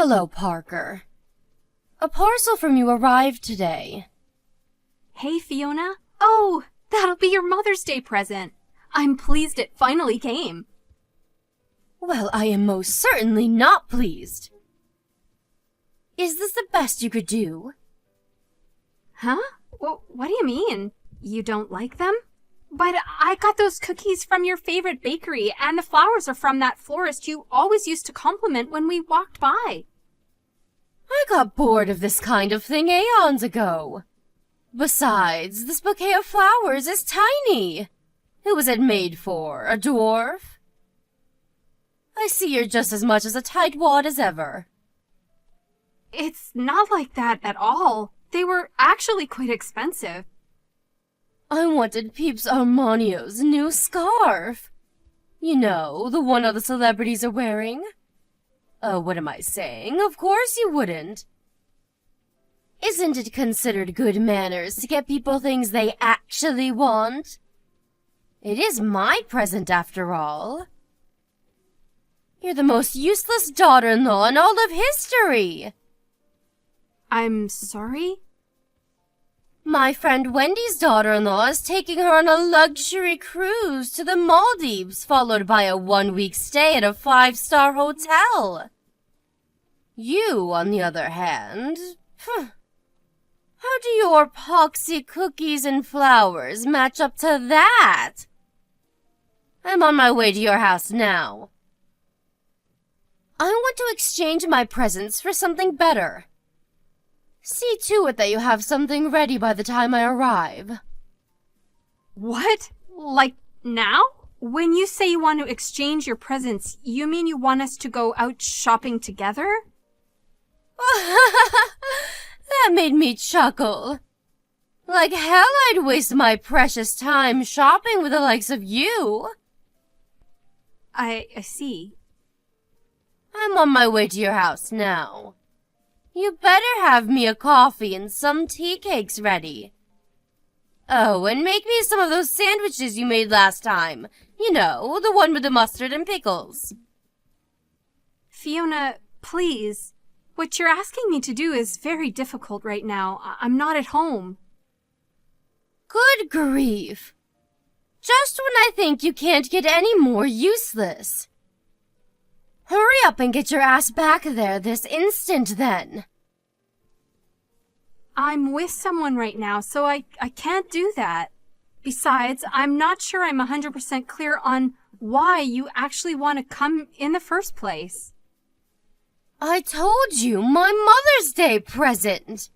Hello, Parker. A parcel from you arrived today. Hey, Fiona. Oh, that'll be your Mother's Day present. I'm pleased it finally came. Well, I am most certainly not pleased. Is this the best you could do? Huh? What do you mean? You don't like them? But I got those cookies from your favorite bakery, and the flowers are from that florist you always used to compliment when we walked by. I got bored of this kind of thing aeons ago. Besides, this bouquet of flowers is tiny. Who was it made for? A dwarf? I see you're just as much as a tightwad as ever. It's not like that at all. They were actually quite expensive. I wanted Peeps Armanio's new scarf. You know, the one all the celebrities are wearing. Oh, what am I saying? Of course you wouldn't. Isn't it considered good manners to get people things they actually want? It is my present, after all. You're the most useless daughter-in-law in all of history. I'm sorry? My friend Wendy's daughter-in-law is taking her on a luxury cruise to the Maldives, followed by a 1-week stay at a 5-star hotel. You, on the other hand, how do your poxy cookies and flowers match up to that? I'm on my way to your house now. I want to exchange my presents for something better. See to it that you have something ready by the time I arrive. What? Like now? When you say you want to exchange your presents, you mean you want us to go out shopping together? That made me chuckle. Like hell I'd waste my precious time shopping with the likes of you. I see. I'm on my way to your house now. You better have me a coffee and some tea cakes ready. Oh, and make me some of those sandwiches you made last time. You know, the one with the mustard and pickles. Fiona, please. What you're asking me to do is very difficult right now. I'm not at home. Good grief. Just when I think you can't get any more useless. Hurry up and get your ass back there this instant, then. I'm with someone right now, so I can't do that. Besides, I'm not sure I'm 100% clear on why you actually want to come in the first place. I told you, my Mother's Day present.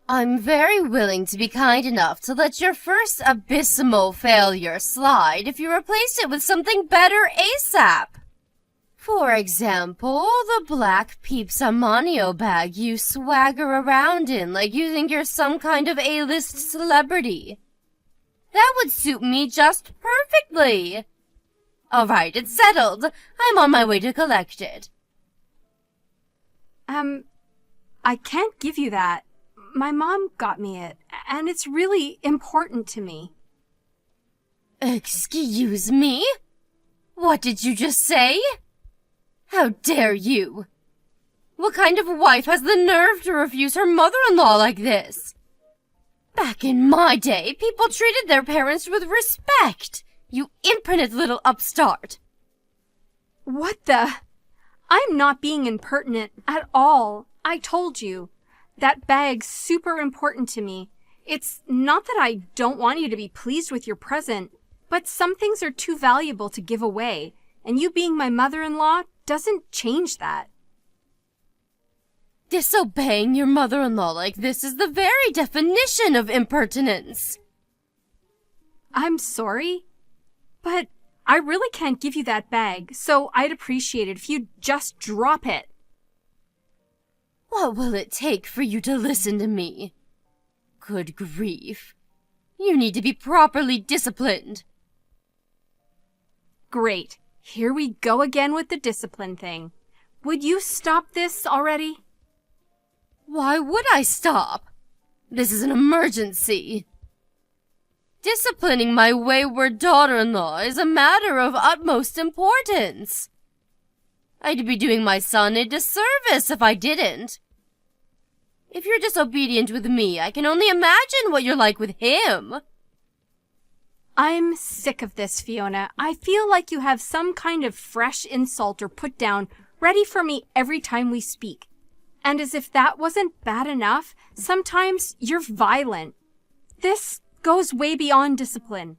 I'm very willing to be kind enough to let your first abysmal failure slide if you replace it with something better ASAP. For example, the black Peeps Armanio bag you swagger around in like you think you're some kind of A-list celebrity. That would suit me just perfectly. All right, it's settled. I'm on my way to collect it. I can't give you that. My mom got me it, and it's really important to me. Excuse me? What did you just say? How dare you? What kind of wife has the nerve to refuse her mother-in-law like this? Back in my day, people treated their parents with respect. You impertinent little upstart. What the? I'm not being impertinent at all. I told you. That bag's super important to me. It's not that I don't want you to be pleased with your present, but some things are too valuable to give away, and you being my mother-in-law doesn't change that. Disobeying your mother-in-law like this is the very definition of impertinence. I'm sorry, but I really can't give you that bag, so I'd appreciate it if you'd just drop it. What will it take for you to listen to me? Good grief. You need to be properly disciplined. Great. Here we go again with the discipline thing. Would you stop this already? Why would I stop? This is an emergency. Disciplining my wayward daughter-in-law is a matter of utmost importance. I'd be doing my son a disservice if I didn't. If you're disobedient with me, I can only imagine what you're like with him. I'm sick of this, Fiona. I feel like you have some kind of fresh insult or put down ready for me every time we speak. And as if that wasn't bad enough, sometimes you're violent. This goes way beyond discipline.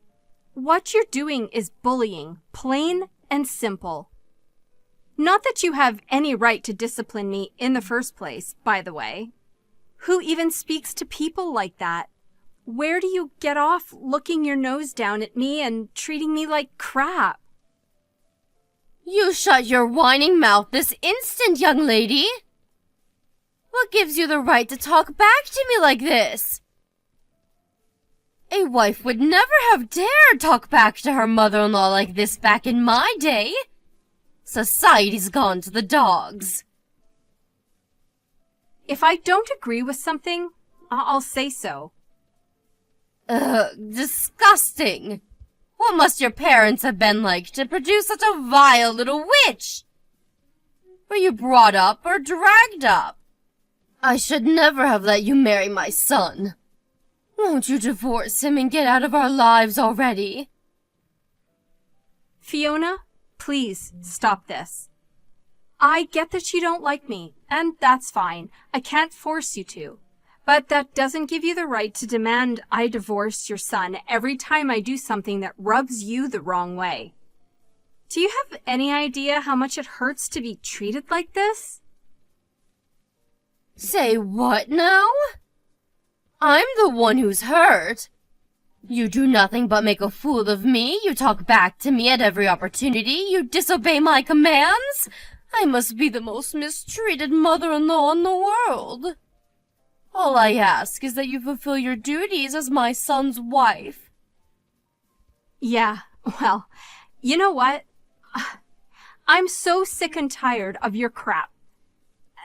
What you're doing is bullying, plain and simple. Not that you have any right to discipline me in the first place, by the way. Who even speaks to people like that? Where do you get off looking your nose down at me and treating me like crap? You shut your whining mouth this instant, young lady. What gives you the right to talk back to me like this? A wife would never have dared talk back to her mother-in-law like this back in my day. Society's gone to the dogs. If I don't agree with something, I'll say so. Disgusting. What must your parents have been like to produce such a vile little witch? Were you brought up or dragged up? I should never have let you marry my son. Won't you divorce him and get out of our lives already? Fiona, please stop this. I get that you don't like me, and that's fine. I can't force you to. But that doesn't give you the right to demand I divorce your son every time I do something that rubs you the wrong way. Do you have any idea how much it hurts to be treated like this? Say what now? I'm the one who's hurt. You do nothing but make a fool of me. You talk back to me at every opportunity. You disobey my commands. I must be the most mistreated mother-in-law in the world. All I ask is that you fulfill your duties as my son's wife. Yeah, well, you know what? I'm so sick and tired of your crap.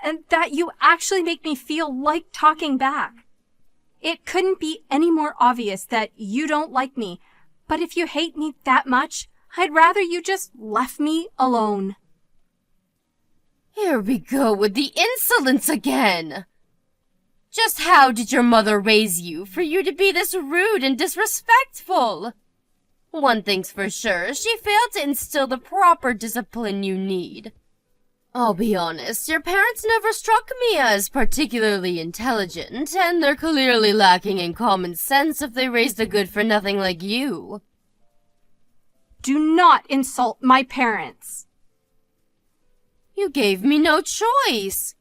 And that you actually make me feel like talking back. It couldn't be any more obvious that you don't like me, but if you hate me that much, I'd rather you just left me alone. Here we go with the insolence again. Just how did your mother raise you for you to be this rude and disrespectful? One thing's for sure, she failed to instill the proper discipline you need. I'll be honest, your parents never struck me as particularly intelligent, and they're clearly lacking in common sense if they raised a good-for-nothing like you. Do not insult my parents. You gave me no choice.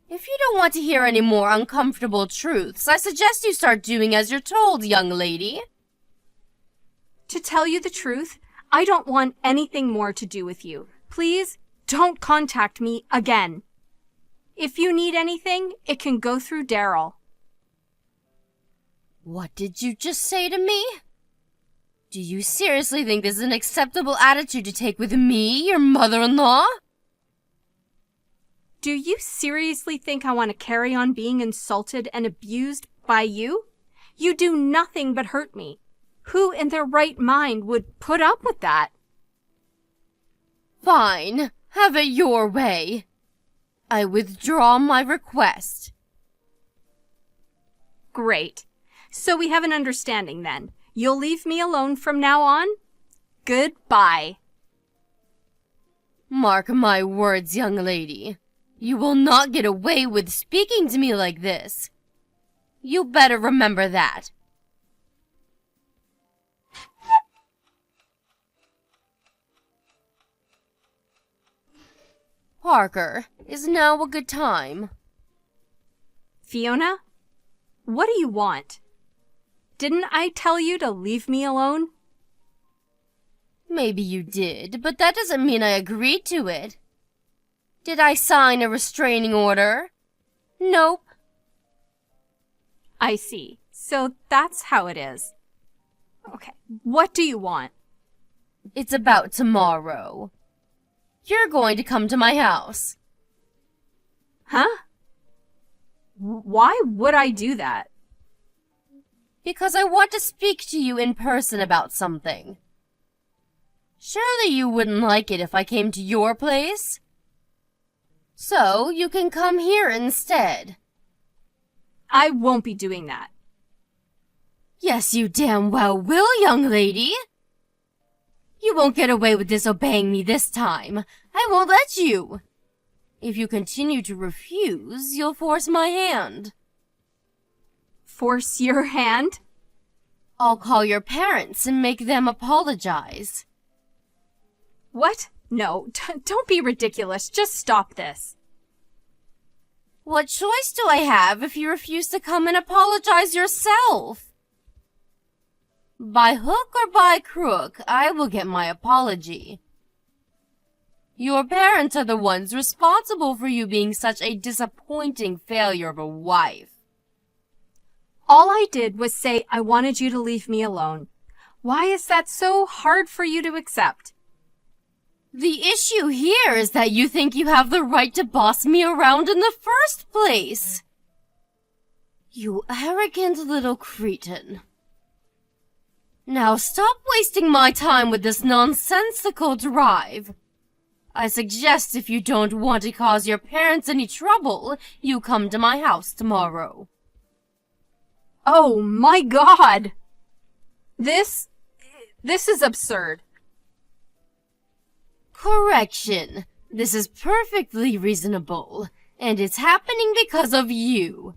If you don't want to hear any more uncomfortable truths, I suggest you start doing as you're told, young lady. To tell you the truth, I don't want anything more to do with you. Please, don't contact me again. If you need anything, it can go through Daryl. What did you just say to me? Do you seriously think this is an acceptable attitude to take with me, your mother-in-law? Do you seriously think I want to carry on being insulted and abused by you? You do nothing but hurt me. Who in their right mind would put up with that? Fine. Have it your way. I withdraw my request. Great. So we have an understanding then. You'll leave me alone from now on? Goodbye. Mark my words, young lady. You will not get away with speaking to me like this. You better remember that. Parker, is now a good time? Fiona, what do you want? Didn't I tell you to leave me alone? Maybe you did, but that doesn't mean I agreed to it. Did I sign a restraining order? Nope. I see. So that's how it is. Okay, what do you want? It's about tomorrow. You're going to come to my house. Huh? Why would I do that? Because I want to speak to you in person about something. Surely you wouldn't like it if I came to your place? So you can come here instead. I won't be doing that. Yes, you damn well will, young lady. You won't get away with disobeying me this time. I won't let you. If you continue to refuse, you'll force my hand. Force your hand? I'll call your parents and make them apologize. What? No, don't be ridiculous. Just stop this. What choice do I have if you refuse to come and apologize yourself? By hook or by crook, I will get my apology. Your parents are the ones responsible for you being such a disappointing failure of a wife. All I did was say I wanted you to leave me alone. Why is that so hard for you to accept? The issue here is that you think you have the right to boss me around in the first place. You arrogant little cretin. Now stop wasting my time with this nonsensical drive. I suggest if you don't want to cause your parents any trouble, you come to my house tomorrow. Oh my God! This is absurd. Correction. This is perfectly reasonable, and it's happening because of you.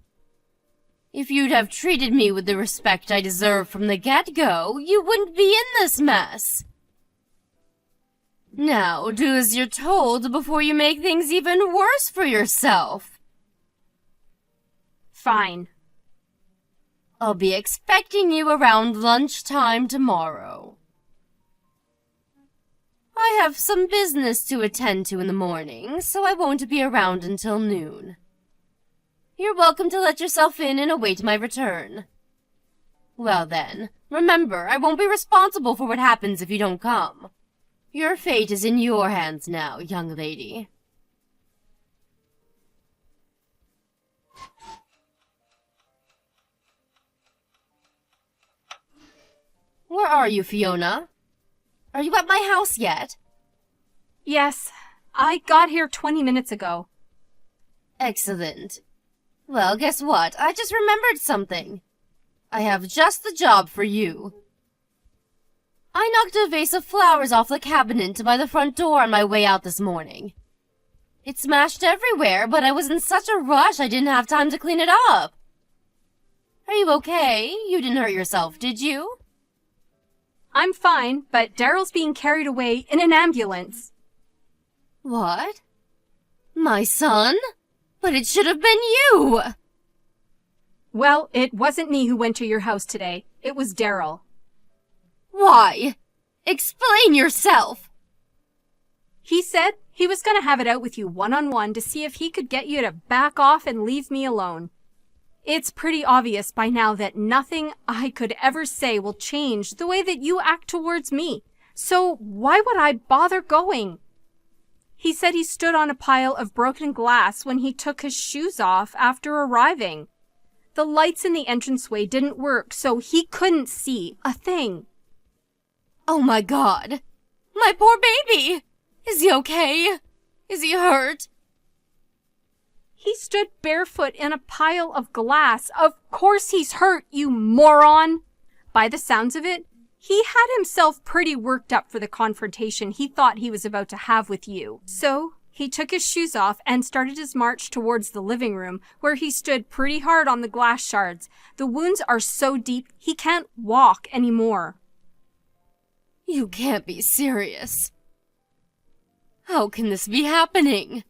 If you'd have treated me with the respect I deserve from the get-go, you wouldn't be in this mess. Now, do as you're told before you make things even worse for yourself. Fine. I'll be expecting you around lunchtime tomorrow. I have some business to attend to in the morning, so I won't be around until noon. You're welcome to let yourself in and await my return. Well then, remember, I won't be responsible for what happens if you don't come. Your fate is in your hands now, young lady. Where are you, Fiona? Are you at my house yet? Yes, I got here 20 minutes ago. Excellent. Well, guess what? I just remembered something. I have just the job for you. I knocked a vase of flowers off the cabinet by the front door on my way out this morning. It smashed everywhere, but I was in such a rush I didn't have time to clean it up. Are you okay? You didn't hurt yourself, did you? I'm fine, but Daryl's being carried away in an ambulance. What? My son? But it should have been you! Well, it wasn't me who went to your house today. It was Daryl. Why? Explain yourself! He said he was going to have it out with you one-on-one to see if he could get you to back off and leave me alone. It's pretty obvious by now that nothing I could ever say will change the way that you act towards me. So why would I bother going? He said he stood on a pile of broken glass when he took his shoes off after arriving. The lights in the entranceway didn't work, so he couldn't see a thing. Oh my God! My poor baby! Is he okay? Is he hurt? He stood barefoot in a pile of glass. Of course he's hurt, you moron! By the sounds of it, he had himself pretty worked up for the confrontation he thought he was about to have with you. So, he took his shoes off and started his march towards the living room, where he stood pretty hard on the glass shards. The wounds are so deep, he can't walk anymore. You can't be serious. How can this be happening?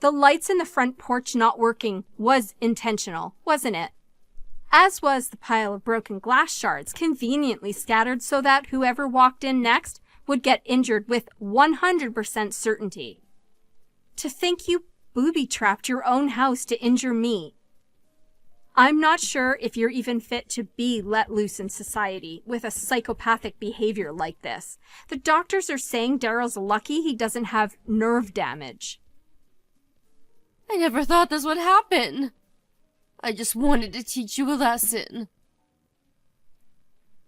The lights in the front porch not working was intentional, wasn't it? As was the pile of broken glass shards conveniently scattered so that whoever walked in next would get injured with 100% certainty. To think you booby-trapped your own house to injure me. I'm not sure if you're even fit to be let loose in society with a psychopathic behavior like this. The doctors are saying Daryl's lucky he doesn't have nerve damage. I never thought this would happen. I just wanted to teach you a lesson.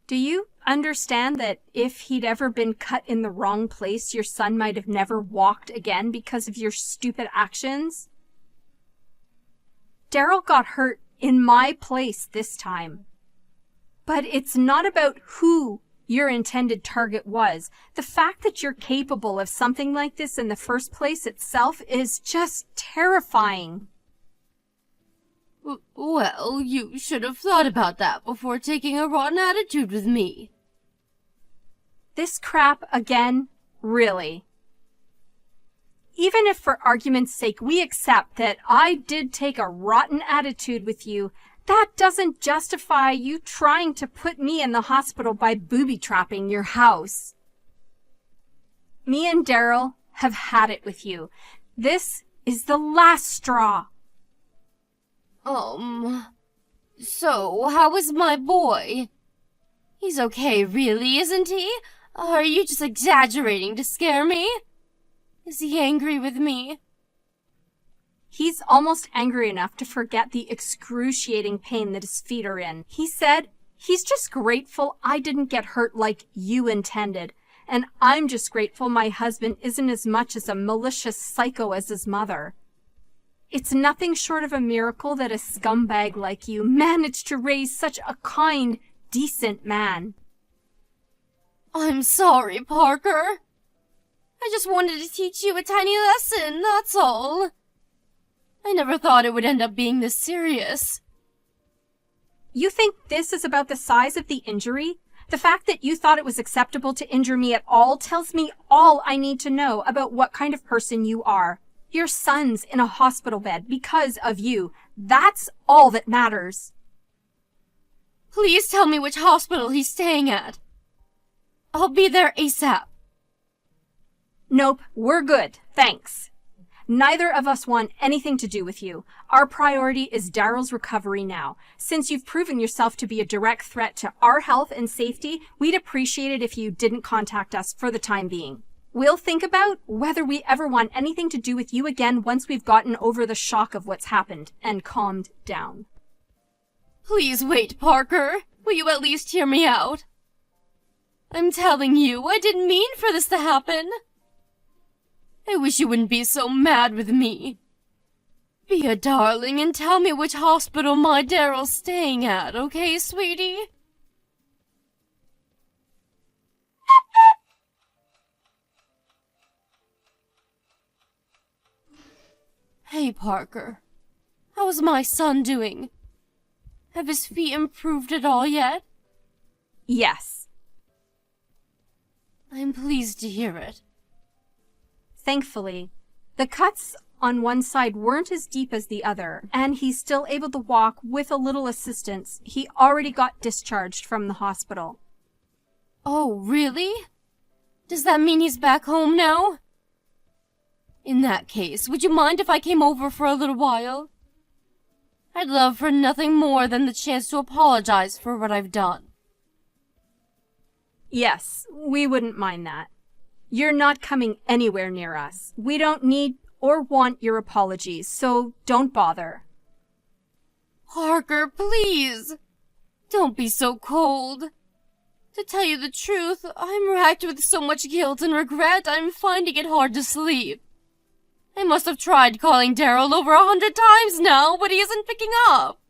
Do you understand that if he'd ever been cut in the wrong place, your son might have never walked again because of your stupid actions? Daryl got hurt in my place this time. But it's not about who your intended target was. The fact that you're capable of something like this in the first place itself is just terrifying. Well, you should have thought about that before taking a rotten attitude with me. This crap again? Really? Even if for argument's sake we accept that I did take a rotten attitude with you, that doesn't justify you trying to put me in the hospital by booby-trapping your house. Me and Daryl have had it with you. This is the last straw. So how is my boy? He's okay, really, isn't he? Are you just exaggerating to scare me? Is he angry with me? He's almost angry enough to forget the excruciating pain that his feet are in. He said he's just grateful I didn't get hurt like you intended. And I'm just grateful my husband isn't as much as a malicious psycho as his mother. It's nothing short of a miracle that a scumbag like you managed to raise such a kind, decent man. I'm sorry, Parker. I just wanted to teach you a tiny lesson, that's all. I never thought it would end up being this serious. You think this is about the size of the injury? The fact that you thought it was acceptable to injure me at all tells me all I need to know about what kind of person you are. Your son's in a hospital bed because of you. That's all that matters. Please tell me which hospital he's staying at. I'll be there ASAP. Nope, we're good, thanks. Neither of us want anything to do with you. Our priority is Daryl's recovery now. Since you've proven yourself to be a direct threat to our health and safety, we'd appreciate it if you didn't contact us for the time being. We'll think about whether we ever want anything to do with you again once we've gotten over the shock of what's happened and calmed down. Please wait, Parker. Will you at least hear me out? I'm telling you, I didn't mean for this to happen. I wish you wouldn't be so mad with me. Be a darling and tell me which hospital my Daryl's staying at, okay, sweetie? Hey, Parker. How's my son doing? Have his feet improved at all yet? Yes. I'm pleased to hear it. Thankfully, the cuts on one side weren't as deep as the other, and he's still able to walk with a little assistance. He already got discharged from the hospital. Oh, really? Does that mean he's back home now? In that case, would you mind if I came over for a little while? I'd love for nothing more than the chance to apologize for what I've done. Yes, we wouldn't mind that. You're not coming anywhere near us. We don't need or want your apologies, so don't bother. Parker, please! Don't be so cold. To tell you the truth, I'm racked with so much guilt and regret, I'm finding it hard to sleep. I must have tried calling Daryl over 100 times now, but he isn't picking up.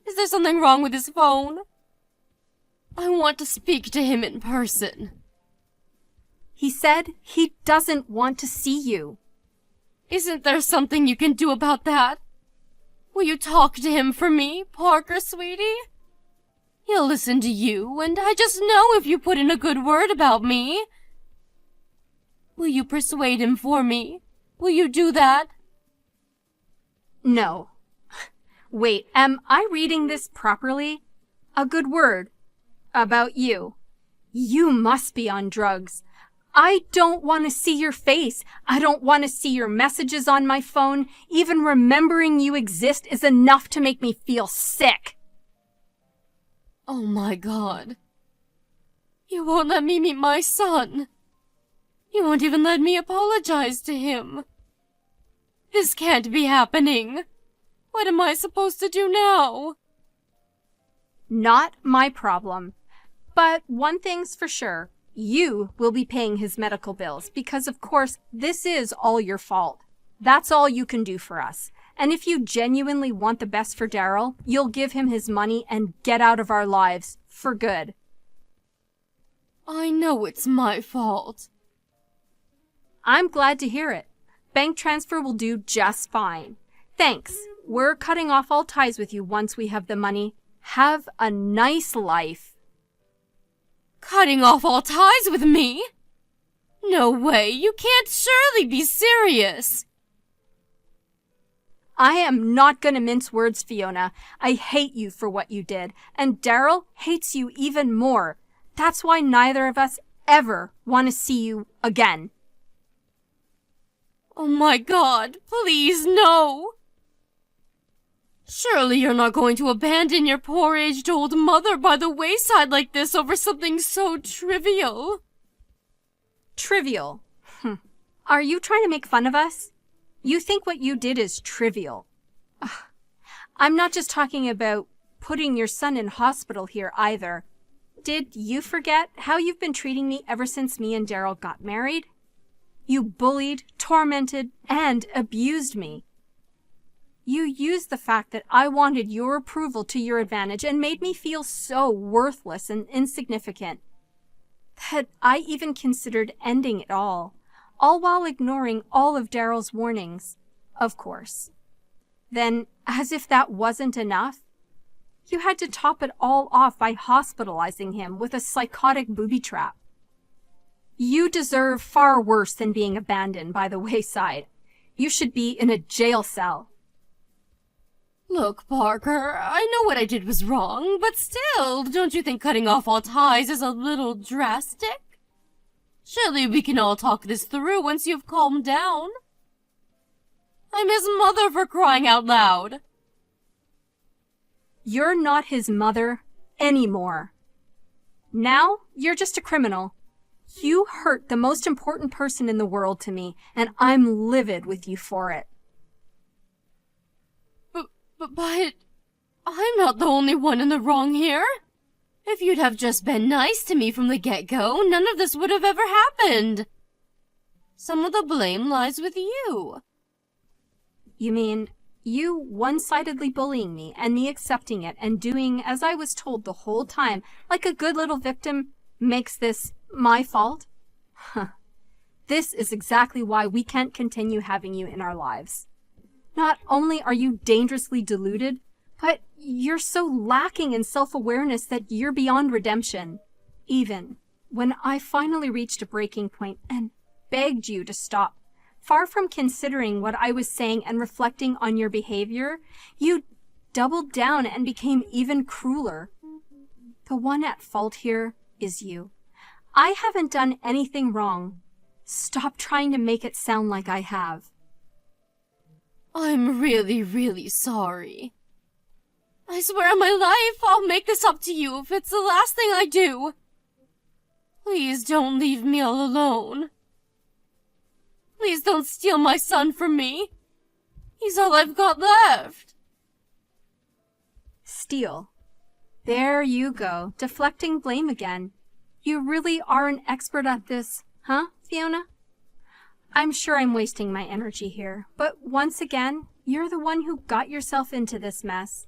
Is there something wrong with his phone? I want to speak to him in person. He said he doesn't want to see you. Isn't there something you can do about that? Will you talk to him for me, Parker, sweetie? He'll listen to you, and I just know if you put in a good word about me. Will you persuade him for me? Will you do that? No. Wait, am I reading this properly? A good word about you. You must be on drugs. I don't want to see your face. I don't want to see your messages on my phone. Even remembering you exist is enough to make me feel sick. Oh my God. You won't let me meet my son. You won't even let me apologize to him. This can't be happening. What am I supposed to do now? Not my problem. But one thing's for sure, you will be paying his medical bills because, of course, this is all your fault. That's all you can do for us. And if you genuinely want the best for Daryl, you'll give him his money and get out of our lives for good. I know it's my fault. I'm glad to hear it. Bank transfer will do just fine. Thanks. We're cutting off all ties with you once we have the money. Have a nice life. Cutting off all ties with me? No way, you can't surely be serious. I am not gonna mince words, Fiona. I hate you for what you did, and Daryl hates you even more. That's why neither of us ever want to see you again. Oh my God, please no. Surely you're not going to abandon your poor aged old mother by the wayside like this over something so trivial. Trivial? Are you trying to make fun of us? You think what you did is trivial. Ugh. I'm not just talking about putting your son in hospital here either. Did you forget how you've been treating me ever since me and Daryl got married? You bullied, tormented, and abused me. You used the fact that I wanted your approval to your advantage and made me feel so worthless and insignificant that I even considered ending it all while ignoring all of Daryl's warnings, of course. Then, as if that wasn't enough, you had to top it all off by hospitalizing him with a psychotic booby trap. You deserve far worse than being abandoned by the wayside. You should be in a jail cell. Look, Parker, I know what I did was wrong, but still, don't you think cutting off all ties is a little drastic? Surely we can all talk this through once you've calmed down. I'm his mother, for crying out loud. You're not his mother anymore. Now, you're just a criminal. You hurt the most important person in the world to me, and I'm livid with you for it. But I'm not the only one in the wrong here. If you'd have just been nice to me from the get-go, none of this would have ever happened. Some of the blame lies with you. You mean you one-sidedly bullying me and me accepting it and doing as I was told the whole time, like a good little victim, makes this my fault? Huh. This is exactly why we can't continue having you in our lives. Not only are you dangerously deluded, but you're so lacking in self-awareness that you're beyond redemption. Even when I finally reached a breaking point and begged you to stop, far from considering what I was saying and reflecting on your behavior, you doubled down and became even crueler. The one at fault here is you. I haven't done anything wrong. Stop trying to make it sound like I have. I'm really, really sorry. I swear on my life I'll make this up to you if it's the last thing I do. Please don't leave me all alone. Please don't steal my son from me. He's all I've got left. Steal. There you go, deflecting blame again. You really are an expert at this, huh, Fiona? I'm sure I'm wasting my energy here, but once again, you're the one who got yourself into this mess.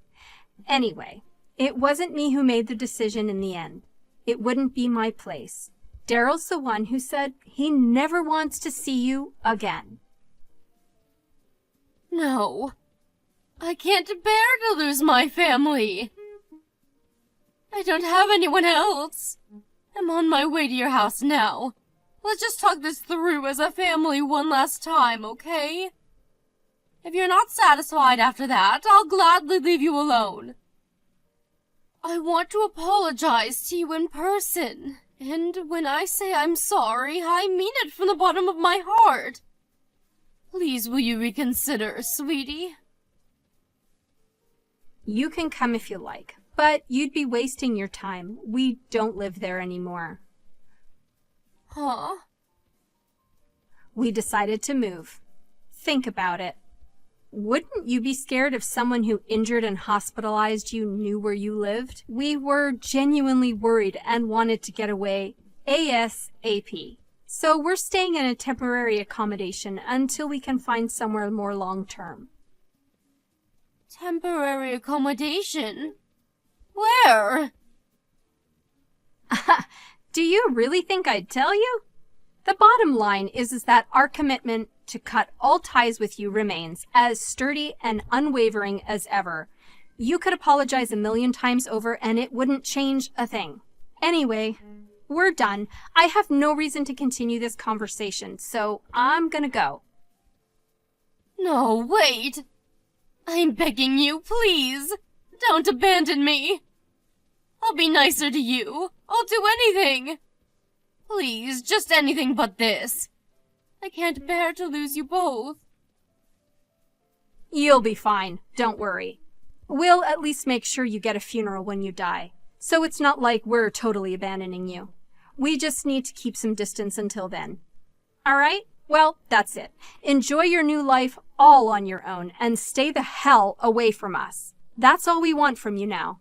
Anyway, it wasn't me who made the decision in the end. It wouldn't be my place. Daryl's the one who said he never wants to see you again. No. I can't bear to lose my family. I don't have anyone else. I'm on my way to your house now. Let's just talk this through as a family one last time, okay? If you're not satisfied after that, I'll gladly leave you alone. I want to apologize to you in person, and when I say I'm sorry, I mean it from the bottom of my heart. Please, will you reconsider, sweetie? You can come if you like, but you'd be wasting your time. We don't live there anymore. Huh? We decided to move. Think about it. Wouldn't you be scared if someone who injured and hospitalized you knew where you lived? We were genuinely worried and wanted to get away ASAP. So we're staying in a temporary accommodation until we can find somewhere more long-term. Temporary accommodation? Where? Do you really think I'd tell you? The bottom line is that our commitment to cut all ties with you remains as sturdy and unwavering as ever. You could apologize 1,000,000 times over and it wouldn't change a thing. Anyway, we're done. I have no reason to continue this conversation, so I'm gonna go. No, wait. I'm begging you, please. Don't abandon me. I'll be nicer to you. I'll do anything. Please, just anything but this. I can't bear to lose you both. You'll be fine. Don't worry. We'll at least make sure you get a funeral when you die. So it's not like we're totally abandoning you. We just need to keep some distance until then. All right? Well, that's it. Enjoy your new life all on your own and stay the hell away from us. That's all we want from you now.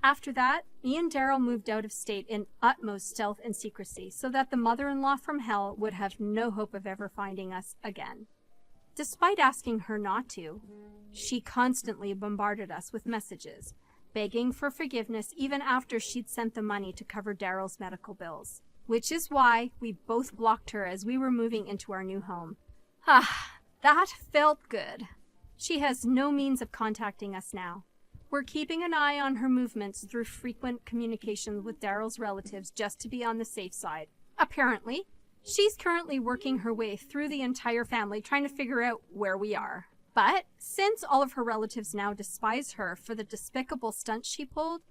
After that, me and Daryl moved out of state in utmost stealth and secrecy so that the mother-in-law from hell would have no hope of ever finding us again. Despite asking her not to, she constantly bombarded us with messages, begging for forgiveness even after she'd sent the money to cover Daryl's medical bills, which is why we both blocked her as we were moving into our new home. That felt good. She has no means of contacting us now. We're keeping an eye on her movements through frequent communications with Daryl's relatives just to be on the safe side. Apparently, she's currently working her way through the entire family trying to figure out where we are. But since all of her relatives now despise her for the despicable stunt she pulled,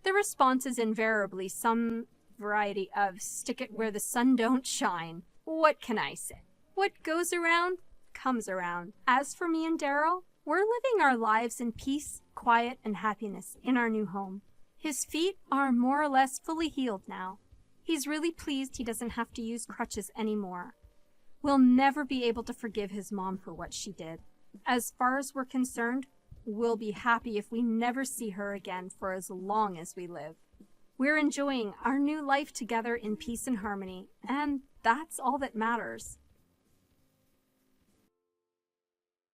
the response is invariably some variety of stick it where the sun don't shine. What can I say? What goes around comes around. As for me and Daryl, we're living our lives in peace, quiet, and happiness in our new home. His feet are more or less fully healed now. He's really pleased he doesn't have to use crutches anymore. We'll never be able to forgive his mom for what she did. As far as we're concerned, we'll be happy if we never see her again for as long as we live. We're enjoying our new life together in peace and harmony, and that's all that matters.